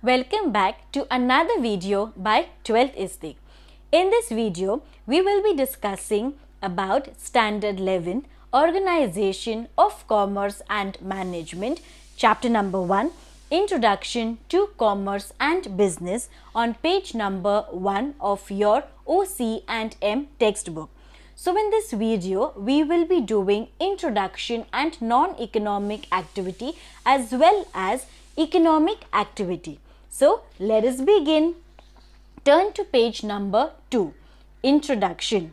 Welcome back to another video by 12th Istik. In this video, we will be discussing about Standard 11 Organization of Commerce and Management, Chapter number 1, Introduction to Commerce and Business on page number 1 of your OC and M textbook. So in this video, we will be doing introduction and non-economic activity as well as economic activity. So let us begin. Turn to page number 2. Introduction.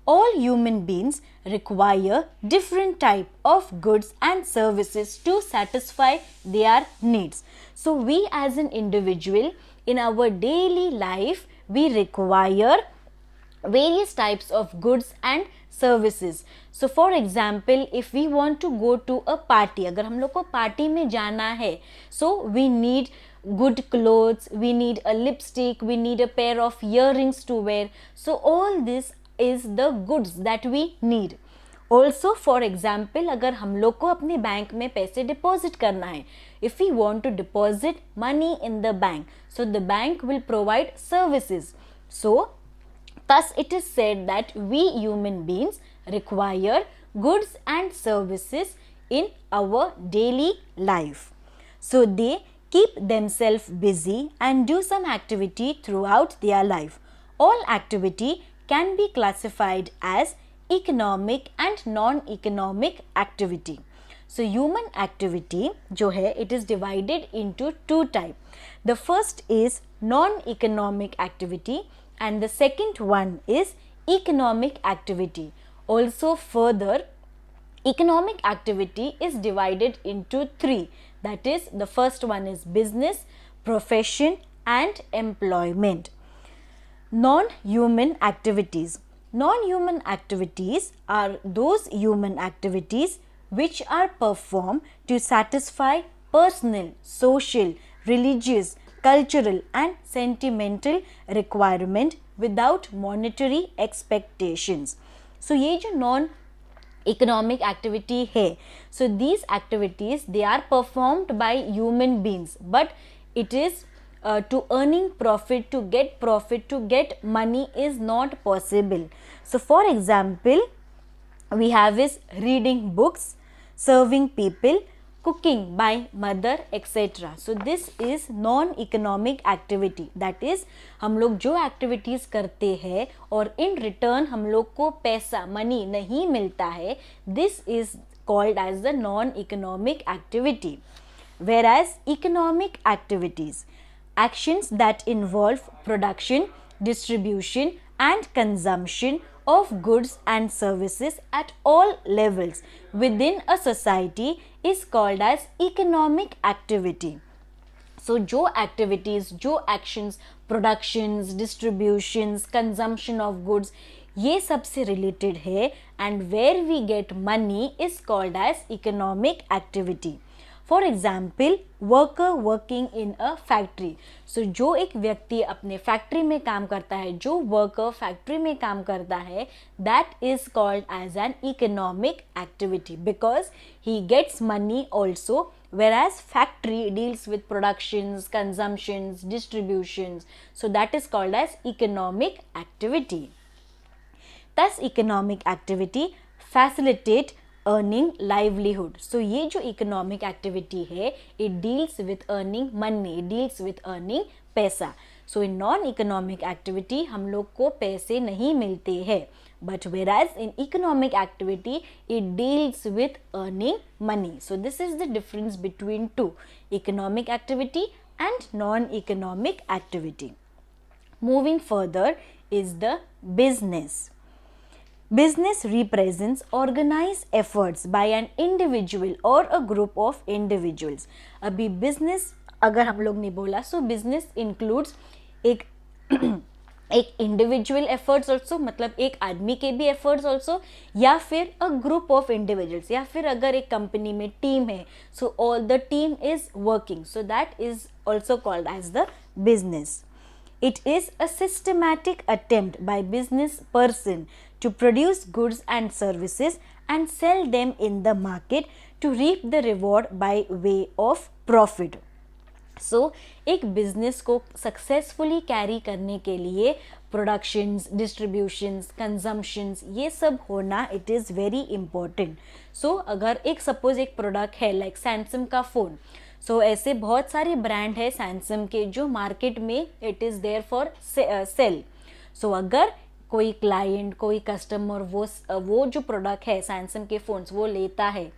All human beings require different type of goods and services to satisfy their needs. So we as an individual in our daily life, we require various types of goods and services. So for example, if we want to go to a party, अगर हम लोग को party में जाना है, so we need good clothes, we need a lipstick, we need a pair of earrings to wear. So all this is the goods that we need. Also for example, अगर हम लोग को अपने बैंक में पैसे डिपॉजिट करना है, if we want to deposit money in the bank, so the bank will provide services. So thus it is said that we human beings require goods and services in our daily life. So they keep themselves busy and do some activity throughout their life. All activity can be classified as economic and non-economic activity. So human activity जो है, it is divided into two types. The first is non-economic activity and the second one is economic activity. Also further, economic activity is divided into three. That is, the first one is business, profession and employment. Non-human activities. Non-human activities are those human activities which are performed to satisfy personal, social, religious, cultural and sentimental requirement without monetary expectations. So ये जो non economic activity है, so these activities they are performed by human beings, but it is to earning profit, to get money is not possible. So for example, we have is reading books, serving people, cooking by mother, etc. So this is non-economic activity. That is, हम लोग जो activities करते हैं और in return हम लोग को पैसा, money नहीं मिलता है, this is called as the non-economic activity. Whereas economic activities, actions that involve production, distribution and consumption of goods and services at all levels within a society is called as economic activity. So जो activities, जो actions, productions, distributions, consumption of goods, ये सबसे related है and where we get money is called as economic activity. For example, worker working in a factory. So जो एक व्यक्ति अपने factory में काम करता है, जो वर्कर फैक्ट्री में काम करता है, that is called as an economic activity because he gets money also, whereas factory deals with productions, consumptions, distributions. So that is called as economic activity. Thus economic activity facilitate earning livelihood. So ये जो economic activity है, it deals with earning money, it deals with earning पैसा. So in non-economic activity हम लोग को पैसे नहीं मिलते हैं, but whereas in economic activity it deals with earning money. So this is the difference between two, economic activity and non-economic activity. Moving further is the business. Business represents organized efforts by an individual or a group of individuals. अभी business अगर हम लोग ने बोला, so business includes एक individual efforts also, मतलब एक आदमी के भी efforts also, या फिर a group of individuals, या फिर अगर एक company में team है, so all the team is working, so that is also called as the business. It is a systematic attempt by business person to produce goods and services and sell them in the market to reap the reward by way of profit. एक business को successfully carry करने के लिए productions, distributions, consumptions, ये सब होना it is very important. अगर suppose एक प्रोडक्ट है लाइक सैमसंग का फ़ोन, ऐसे बहुत सारे ब्रांड है सैमसंग के जो मार्केट में it is there for sale. अगर कोई क्लाइंट, कोई कस्टमर वो जो प्रोडक्ट है सैमसंग के फ़ोन्स वो लेता है,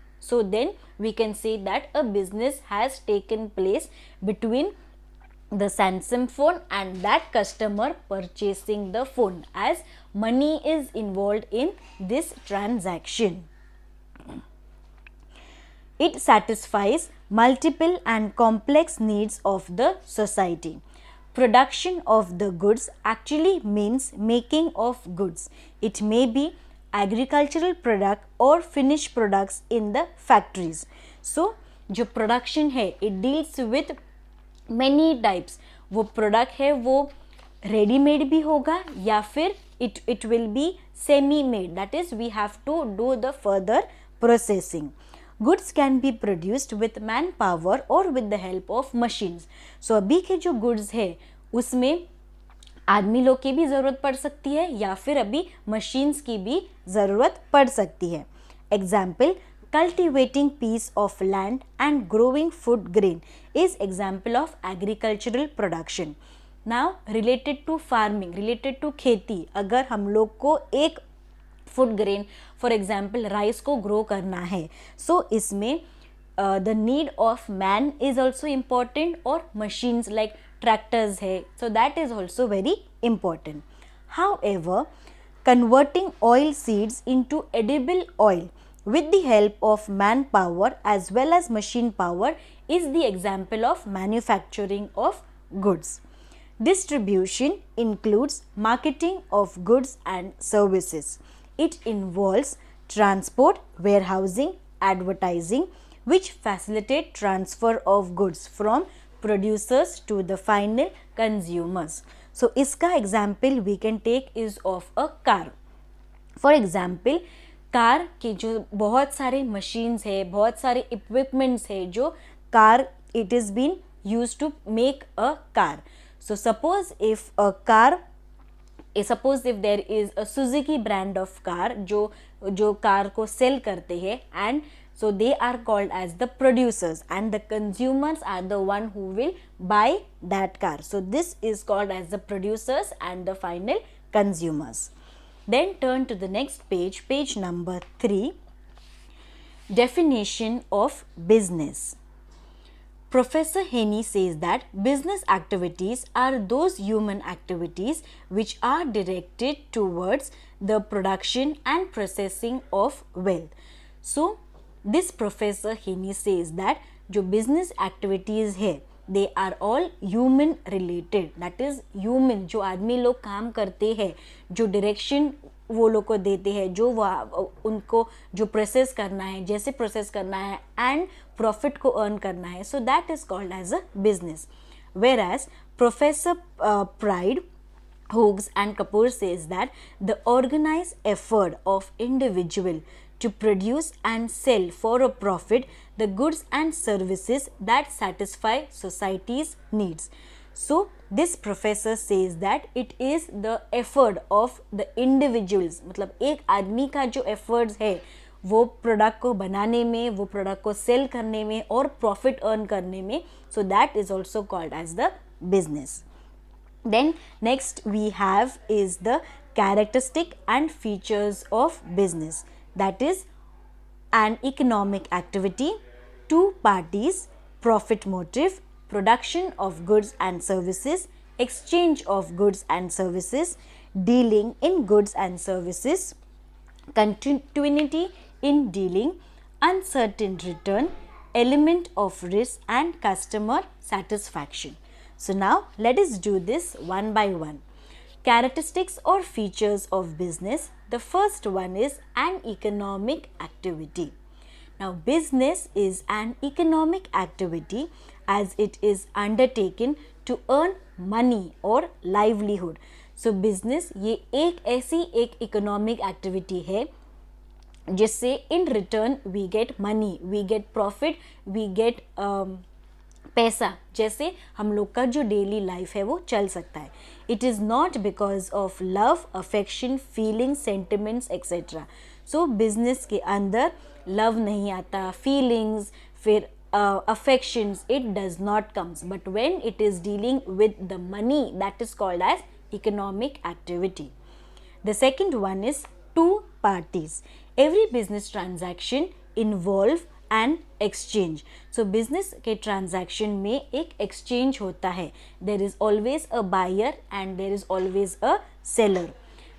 then we can say that a business has taken place between the Samsung phone and that customer purchasing the phone, as money is involved in this transaction. It satisfies multiple and complex needs of the society. Production of the goods actually means making of goods. It may be agricultural product or finished products in the factories. जो production है it deals with many types. वो product है वो readymade भी होगा या फिर it will be semi made, that is we have to do the further processing. Goods can be produced with manpower or with the help of machines. अभी के जो goods है उसमें आदमी लोग की भी ज़रूरत पड़ सकती है या फिर अभी मशीन्स की भी ज़रूरत पड़ सकती है. Example, cultivating piece of land and growing food grain is example of agricultural production. Now related to farming, related to खेती, अगर हम लोग को एक food grain for example rice को ग्रो करना है, इसमें the need of man is also important और मशीन्स लाइक tractors है, that is also very important. However, converting oil seeds into edible oil with the help of manpower as well as machine power is the example of manufacturing of goods. Distribution includes marketing of goods and services. It involves transport, warehousing, advertising, which facilitate transfer of goods from producers to the final consumers. इसका example we can take is of a car. For example, car के जो बहुत सारे machines है, बहुत सारे equipments है जो car it is been used to make a car. Suppose if there is a Suzuki brand of car जो कार को sell करते हैं, and so they are called as the producers and the consumers are the one who will buy that car. This is called as the producers and the final consumers. Then turn to the next page, page number 3. Definition of business. Professor Henny says that business activities are those human activities which are directed towards the production and processing of wealth. This Professor Henny says that जो business activities है they are all human related, that is human, जो आदमी लोग काम करते हैं, जो direction वो लोग को देते हैं, जो उनको जो process करना है, जैसे process करना है and profit को earn करना है, that is called as a business. Whereas Professor Pride, Hoogs and Kapoor says that the organized effort of individual to produce and sell for a profit the goods and services that satisfy society's needs. This professor says that it is the effort of the individuals, मतलब एक आदमी का जो efforts है वो product को बनाने में, वो प्रोडक्ट को सेल करने में और प्रॉफिट अर्न करने में, that is also called as the business. Then next we have is the characteristic and features of business. That is an economic activity, two parties, profit motive, production of goods and services, exchange of goods and services, dealing in goods and services, continuity in dealing, uncertain return, element of risk and customer satisfaction. So now let us do this one by one. Characteristics or features of business. The first one is an economic activity. Now business is an economic activity as it is undertaken to earn money or livelihood. So business ये एक ऐसी एक economic activity है जिससे in return we get money, we get profit, we get पैसा जैसे हम लोग का जो डेली लाइफ है वो चल सकता है. It is not because of love, affection, feeling, sentiments etcetera. So business के अंदर लव नहीं आता, फीलिंग्स, फिर affections, it does not comes, but when it is dealing with the money, that is called as economic activity. The second one is two parties. Every business transaction involve an exchange. So business के transaction में एक exchange होता है. There is always a buyer and there is always a seller.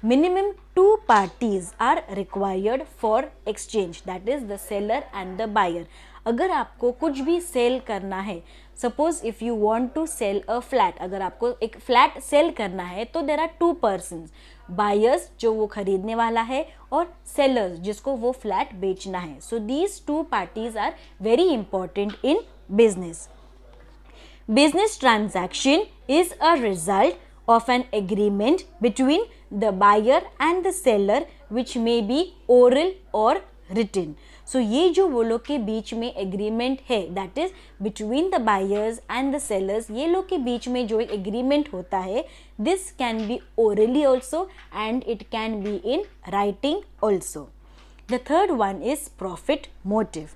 Minimum two parties are required for exchange, that is the seller and the buyer. अगर आपको कुछ भी sell करना है, suppose if you want to sell a flat, अगर आपको एक flat sell करना है तो there are two persons, buyers जो वो खरीदने वाला है और सेलर्स जिसको वो फ्लैट बेचना है. So these two parties are very important in business. Business transaction is a result of an agreement between the buyer and the seller which may be oral or written. So ये जो वो लोग के बीच में agreement है, that is between the buyers and the sellers, ये लोग के बीच में जो एक एग्रीमेंट होता है, this can be orally also and it can be in writing also. The third one is profit motive.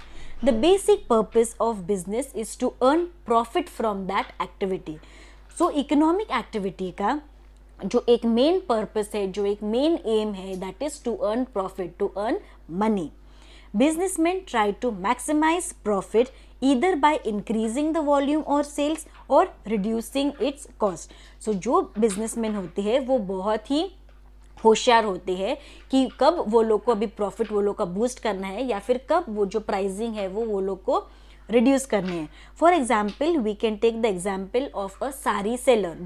The basic purpose of business is to earn profit from that activity. So economic activity का जो एक main purpose है, जो एक main aim है, that is to earn profit, to earn money. Businessmen try to maximize profit either by increasing the volume or sales or reducing its cost. So जो businessmen होते हैं वो बहुत ही होशियार होते हैं कि कब वो लोग को अभी प्रॉफिट वो लोग का बूस्ट करना है या फिर कब वो जो प्राइसिंग है वो लोग को रिड्यूस करने हैं. For example we can take the example of a sari seller,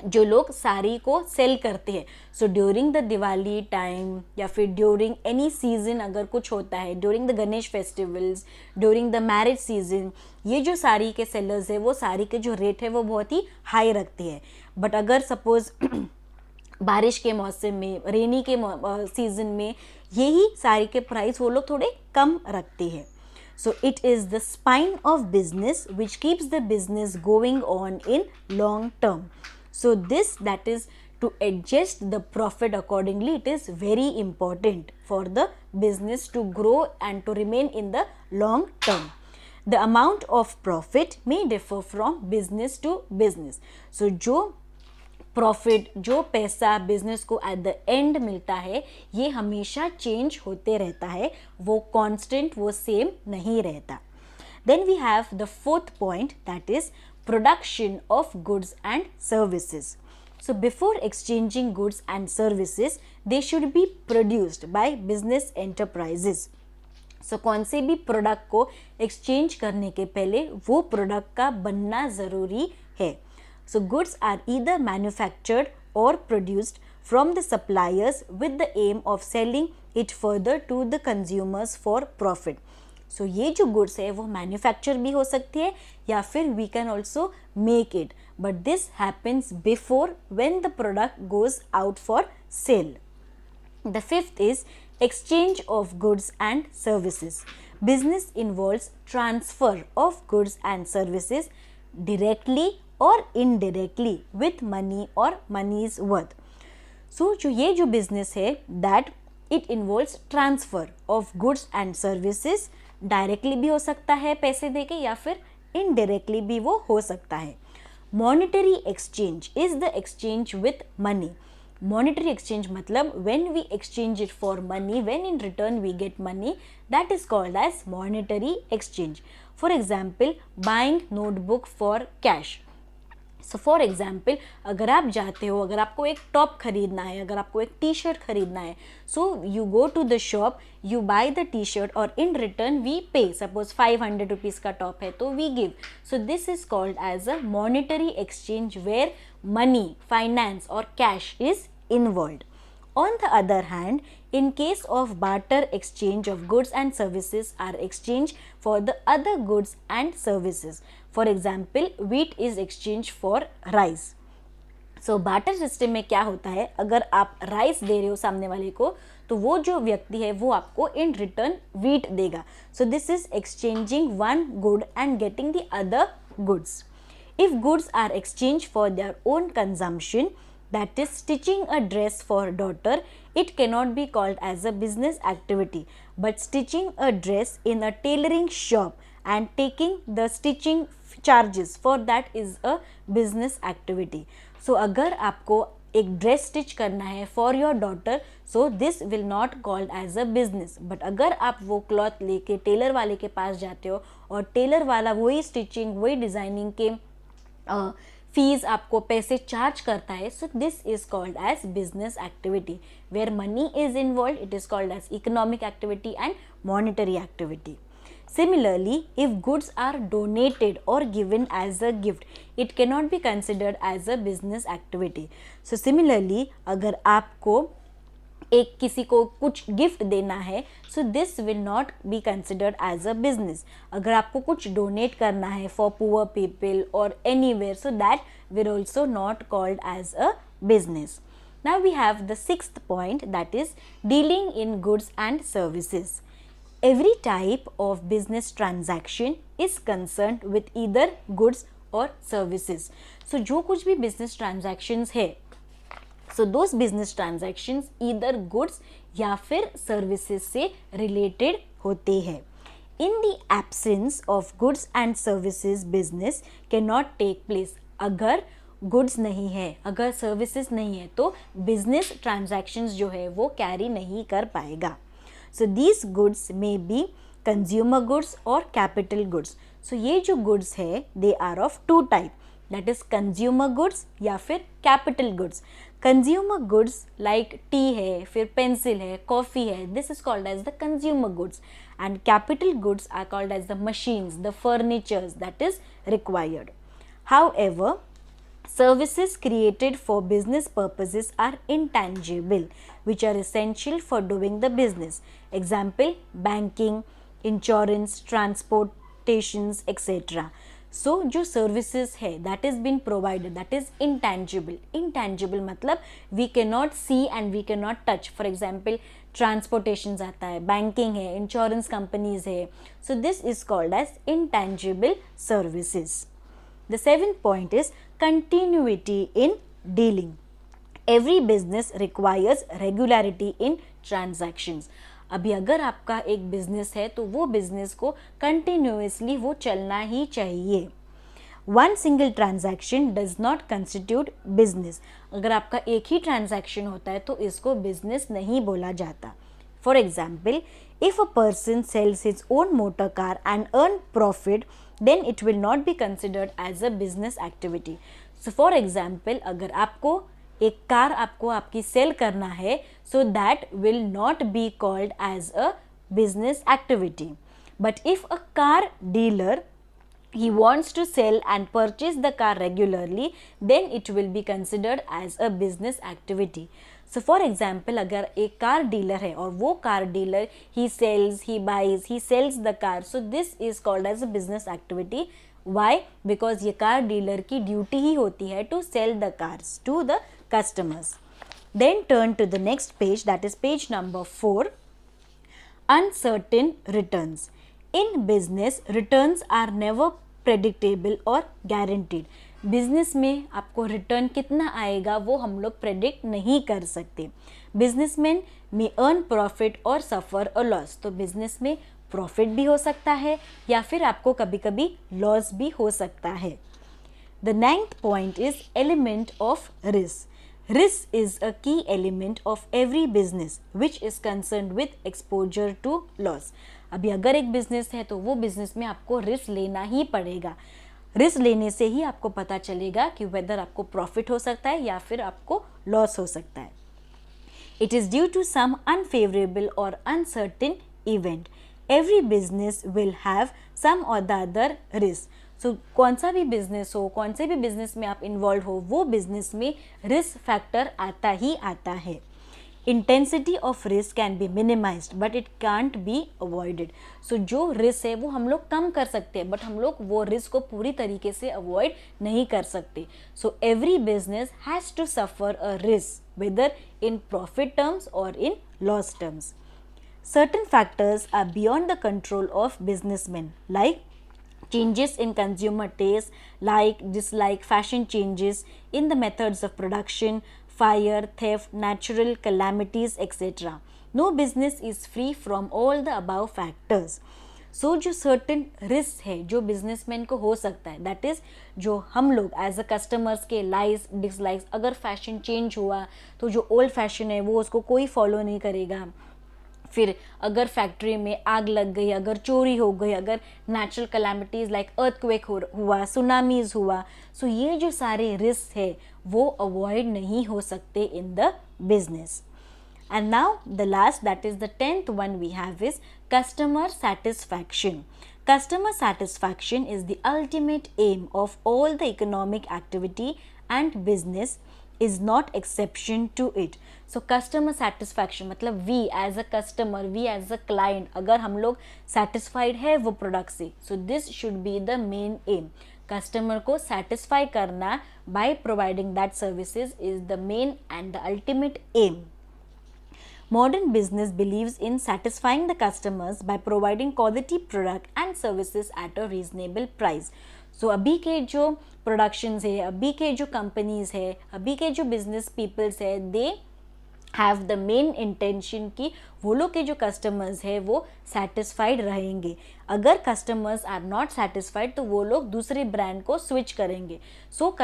जो लोग साड़ी को सेल करते हैं. So during the Diwali time या फिर ड्यूरिंग एनी सीजन अगर कुछ होता है, during the Ganesh festivals, during the marriage season, ये जो साड़ी के सेलर्स है वो साड़ी के जो रेट है वो बहुत ही हाई रखते हैं. बट अगर सपोज बारिश के मौसम में, रेनी के सीजन में यही साड़ी के प्राइस वो लोग थोड़े कम रखते हैं. So it is the spine of business which keeps the business going on in long term. So this that is to adjust the profit accordingly, it is very important for the business to grow and to remain in the long term. The amount of profit may differ from business to business. So जो profit, जो पैसा business को at the end मिलता है, ये हमेशा change होते रहता है, वो कांस्टेंट, वो सेम नहीं रहता. Then we have the fourth point, that is production of goods and services. So before exchanging goods and services they should be produced by business enterprises. So कौन से भी प्रोडक्ट को एक्सचेंज करने के पहले वो प्रोडक्ट का बनना ज़रूरी है. So goods are either manufactured or produced from the suppliers with the aim of selling it further to the consumers for profit. So ये जो goods है वो manufacture भी हो सकती है या फिर we can also make it, but this happens before when the product goes out for sale. The fifth is exchange of goods and services. Business involves transfer of goods and services directly और indirectly with money और मनीज worth. सो जो ये जो business है that it involves transfer of goods and services. Directly भी हो सकता है पैसे देके या फिर इनडायरेक्टली भी वो हो सकता है. Monetary exchange is the exchange with money. Monetary exchange मतलब when we exchange it for money, when in return we get money, that is called as monetary exchange. For example buying notebook for cash. So for example अगर आप जाते हो, अगर आपको एक top खरीदना है, अगर आपको एक टी शर्ट खरीदना है, so you go to the shop, you buy the T shirt और in return we pay. Suppose 500 rupees का टॉप है तो we give. So this is called as a monetary exchange where money, finance और cash is involved. On the other hand, in case of barter exchange of goods and services are exchanged for the other goods and services. For example, wheat is exchanged for rice. So barter system में क्या होता है, अगर आप rice दे रहे हो सामने वाले को तो वो जो व्यक्ति है वो आपको इन रिटर्न वीट देगा. सो this is exchanging one good and getting the other goods. If goods are exchanged for their own consumption, that is stitching a dress for daughter, it cannot be called as a business activity. But stitching a dress in a tailoring shop and taking the stitching charges for that is a business activity. So अगर आपको एक dress stitch करना है for your daughter, so this will not called as a business. But अगर आप वो cloth लेके Taylor वाले के पास जाते हो और टेलर वाला वही स्टिचिंग वही डिज़ाइनिंग के फीस आपको पैसे चार्ज करता है, so this is called as business activity. Where money is involve, it is called as economic activity and monetary activity. Similarly, if goods are donated or given as a gift, it cannot be considered as a business activity. So similarly, अगर आपको एक किसी को कुछ gift देना है, so this will not be considered as a business. अगर आपको कुछ डोनेट करना है for poor people or anywhere, so that will also not called as a business. Now we have the sixth point, that is dealing in goods and services. Every type of business transaction is concerned with either goods or services. So जो कुछ भी business transactions है, so those business transactions either goods या फिर services से related होते हैं. In the absence of goods and services, business cannot take place. अगर goods नहीं है, अगर services नहीं है, तो business transactions जो है वो carry नहीं कर पाएगा. So these goods may be consumer goods or capital goods. So ये जो goods है they are of two type, that is consumer goods या फिर capital goods. Consumer goods like tea है, फिर pencil है, coffee है, this is called as the consumer goods. And capital goods are called as the machines, the furnitures that is required. However, services created for business purposes are intangible, which are essential for doing the business. Example, banking, insurance, transportations, etc. So जो services है that is been provided, that is intangible. Intangible मतलब we cannot see and we cannot touch. For example, transportations आता है, banking है, insurance companies है. So this is called as intangible services. The seventh point is continuity in dealing. Every business requires regularity in transactions. अभी अगर आपका एक business है तो वो बिजनेस को कंटिन्यूसली वो चलना ही चाहिए. One single transaction does not constitute business. अगर आपका एक ही ट्रांजैक्शन होता है तो इसको बिजनेस नहीं बोला जाता. For example, if a person sales his own motor car and earn profit, then it will not be considered as a business activity. So for example, अगर आपको एक कार आपको आपकी सेल करना है, so that will not be called as a business activity. But if a car dealer he wants to sell and purchase the car regularly, then it will be considered as a business activity. So for example, अगर एक car dealer है और वो car dealer he sells, he buys, he sells the car, so this is called as a business activity. Why? Because ये car dealer की duty ही होती है to sell the cars to the customers. Then turn to the next page, that is page number 4. Uncertain returns. In business, returns are never predictable or guaranteed. Business में आपको return कितना आएगा वो हम लोग प्रेडिक्ट नहीं कर सकते. बिजनेसमैन में अर्न प्रॉफिट और सफ़र अ लॉस. तो बिजनेस में प्रॉफिट भी हो सकता है या फिर आपको कभी कभी लॉस भी हो सकता है. The ninth point is element of risk. Risk is a key element of every business which is concerned with exposure to loss. अभी अगर एक बिजनेस है तो वो बिजनेस में आपको रिस्क लेना ही पड़ेगा. रिस्क लेने से ही आपको पता चलेगा कि वेदर आपको प्रॉफिट हो सकता है या फिर आपको लॉस हो सकता है. It is due to some unfavourable और uncertain event. Every business will have some or the other risk. सो कौन सा भी बिजनेस हो, कौन से भी बिजनेस में आप इन्वॉल्व हो, वो बिजनेस में रिस्क फैक्टर आता ही आता है. Intensity of risk can be minimised but it can't be avoided. So जो रिस्क है वो हम लोग कम कर सकते हैं बट हम लोग वो रिस्क को पूरी तरीके से अवॉइड नहीं कर सकते. So every business has to suffer a risk. whether in profit terms or in loss terms. Certain factors are beyond the control of businessmen, like changes in consumer taste, like, dislike, fashion changes in the methods of production, fire, theft, natural calamities, etc. No business is free from all the above factors. सो जो certain risk है जो businessman को हो सकता है, that is जो हम लोग एज अ कस्टमर्स के लाइक्स डिसलाइक्स, अगर फैशन चेंज हुआ तो जो ओल्ड फैशन है वो उसको कोई फॉलो नहीं करेगा, फिर अगर फैक्ट्री में आग लग गई, अगर चोरी हो गई, अगर नेचुरल कैलामिटीज़ लाइक अर्थक्वेक हुआ, सुनामीज हुआ, सो ये जो सारे रिस्क है वो अवॉइड नहीं हो सकते in the business. And now the last, that is the 10th one we have, is customer satisfaction. Customer satisfaction is the ultimate aim of all the economic activity and business is not exception to it. So customer satisfaction मतलब we as a customer, we as a client, अगर हम लोग satisfied है वो product से, so this should be the main aim. Customer को satisfy करना by providing that services is the main and the ultimate aim. Modern business believes in satisfying the customers by providing quality product and services at a reasonable price. So अभी के जो productions है, अभी के जो companies है, अभी के जो business peoples है, they have the main intention कि वो लोग के जो customers है वो satisfied रहेंगे. अगर customers are not satisfied तो वो लोग दूसरे brand को switch करेंगे. So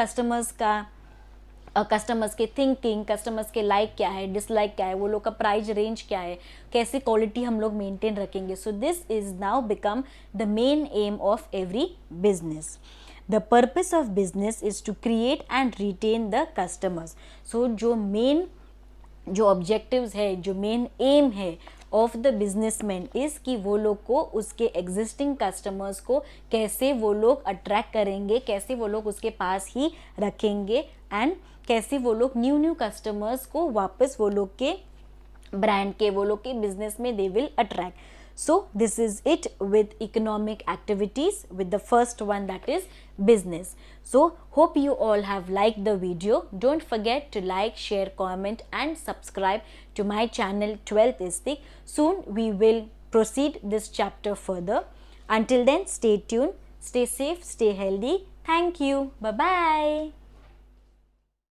कस्टमर्स के थिंकिंग, कस्टमर्स के लाइक क्या है, डिसलाइक क्या है, वो लोग का प्राइस रेंज क्या है, कैसी क्वालिटी हम लोग मेंटेन रखेंगे. So this is now become the main aim of every business. The purpose of business is to create and retain the customers. So जो ऑब्जेक्टिव्स है, जो मेन एम है ऑफ द बिजनेसमैन इज़ कि वो लोग को उसके एग्जिस्टिंग कस्टमर्स को कैसे वो लोग अट्रैक्ट करेंगे, कैसे वो लोग उसके पास ही रखेंगे, एंड कैसे वो लोग न्यू कस्टमर्स को वापस वो लोग के ब्रांड के, वो लोग के बिजनेस में they will attract. So this is it with economic activities, with the first one, that is business. So hope you all have liked the video. Don't forget to like, share, comment and subscribe to my channel 12th ISTIC. Soon we will proceed this chapter further. Until then, stay tuned, stay safe, stay healthy. Thank you. Bye bye.